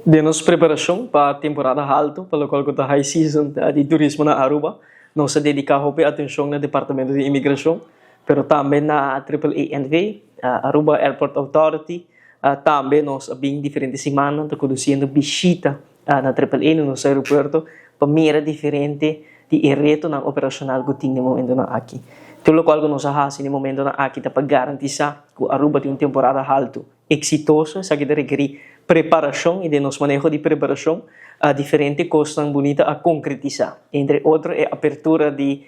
De nossa preparação para a temporada alta, pelo qual está high season de turismo na Aruba, nós dedicamos atenção no departamento de imigração, mas também na AAANV, Aruba Airport Authority, também nós bem diferentes semanas estamos conduzindo visita na AAA no nosso aeroporto para mira diferente de reto na operacional que tem no momento na aqui. Tudo o qual nós fazemos no momento na aqui para garantir que Aruba tem uma temporada alta exitosa, isso aqui requer preparação e de nosso manejo de preparação a diferentes coisas bonitas a concretizar. Entre outros, a abertura de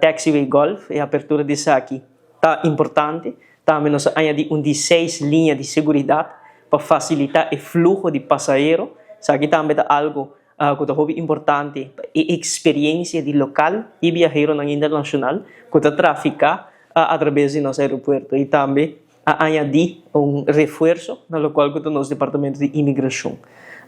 Taxiway Golf e a abertura de aqui está importante. Também nós añadimos 16 linhas de segurança para facilitar o fluxo de passageiros. Isso aqui também é algo que é importante para a experiência de local e viajero internacional que está traficar através do nosso aeroporto. E também añadir reforço no qual que nosso departamento de imigração.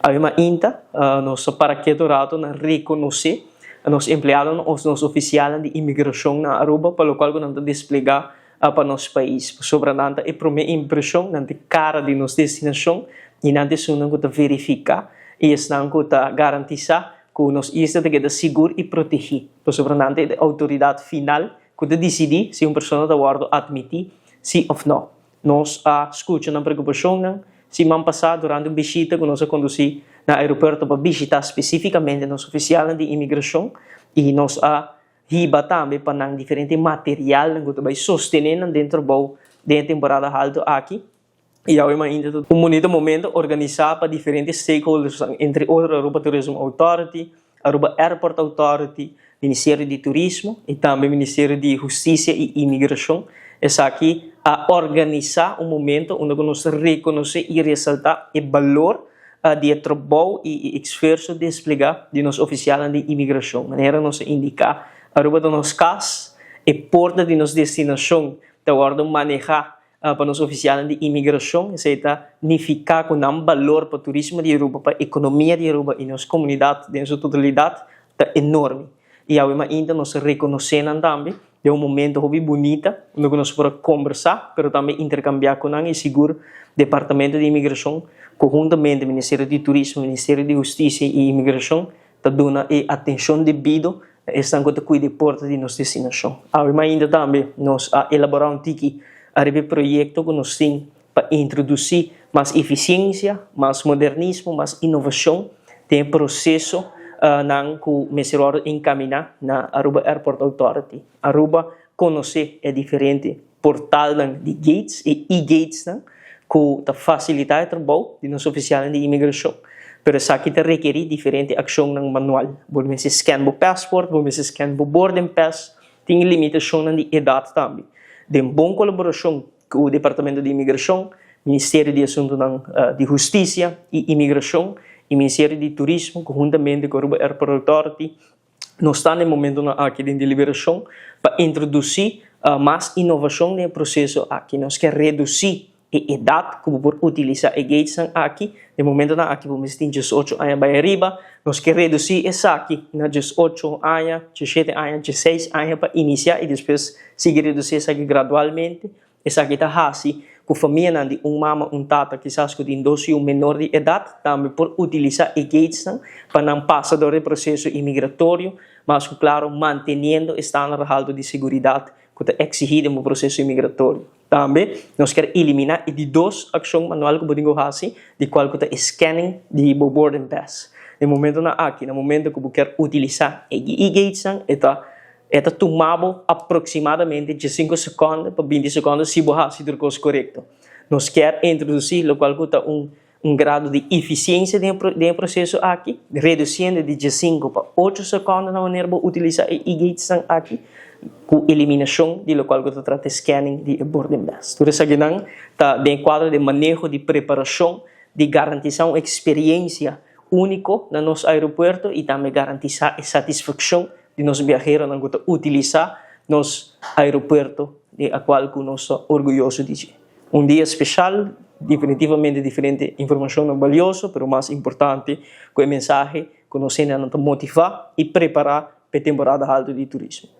Ainda, nosso paraquedorado na reconhecer os empregados, os oficiais de imigração na Aruba, para o qual nós desplegar para nosso país. Sobretudo, a primeira impressão na cara de nossa destinação e na decisão que verificar e estão que garantizar que nós estamos seguros e protegidos. Sobretudo, a autoridade final que decidir se uma pessoa está admitir sim ou não. Nós escutamos a preocupação se vamos passar durante uma visita que nós conduzimos no aeroporto para visitar especificamente os oficiais de imigração e nós riba também para diferentes materiais que vai sostener dentro da temporada alta aqui. E ainda um bonito momento organizar para diferentes stakeholders, entre outros Aruba Tourism Authority, Aruba Airport Authority, Ministério de Turismo e também Ministério de Justiça e Imigração. Essa aqui a organizar um momento onde nós reconhecer e ressaltar o valor de trabalho e esforço de explicar de nossos oficiais de imigração. De maneira nós indicar Aruba de nosso caso e porta de nossa destinação de ordem manejar para os oficiais de imigração, isso significa que não valor para o turismo de Aruba, para a economia de Aruba e nossa comunidade em sua totalidade é enorme. E ainda nós reconhecemos também de um momento muito bonito, onde nós podemos conversar, mas também intercambiar com o seguro Departamento de Imigração, conjuntamente o Ministério de Turismo, o Ministério de Justiça e Imigração, está dando atenção devida a esta cuida de porta de nossa destinação. Ainda também nós elaboramos um projeto que nós temos para introduzir mais eficiência, mais modernismo, mais inovação, tem processo que o Ministério encaminha na Aruba Airport Authority. Aruba conhece é diferente portal de gates e e-gates que facilita o trabalho de nossos oficiais de imigração. Pero isso aqui requer diferente ação no manual. Vamos scan o passport, vamos scan o boarding pass, tem limitação de idade também. De boa colaboração com o Departamento de Imigração, Ministério de Assuntos de Justiça e Imigração, e o Ministério de Turismo, conjuntamente com a Aruba Airport Authority, nós estamos no momento aqui de deliberação para introduzir mais inovação no processo aqui. Nós queremos reduzir a idade que por utilizar a gates aqui. No momento aqui, vamos ter 18 anos para arriba. Nós queremos reduzir essa aqui na 18 anos, 17 anos, 16 anos para iniciar e depois seguir reduzir essa aqui gradualmente. Essa aqui está assim. Com a família de mama, tata, quizás que tem 12 e menor de idade, também por utilizar a gates para não passar do processo imigratório, mas, claro, mantendo o estándar alto de segurança que é exigido no processo imigratório. Também, nós queremos eliminar de duas ações manuais que podemos fazer, de qual que é scanning de boarding pass. No momento aqui, no momento que quer utilizar a e-gates, está tomado aproximadamente de 5 segundos para 20 segundos se você fizer o correto. Nós queremos introduzir o qual está grado de eficiência do processo aqui, reduzindo de 5 para 8 segundos na maneira de utilizar e-gates aqui, com eliminação de qual está trata scanning de boarding pass. Tudo isso aqui está dentro do quadro de manejo de preparação, de garantização uma experiência única no nosso aeroporto e também garantizar a satisfação de nossos viajeros que utilizar nosso aeroporto, de a qual nós somos orgulhosos de dizer. Dia especial, definitivamente diferente informação valiosa, mas o mais importante é a mensagem que nós temos motivar e preparar para a temporada alta de turismo.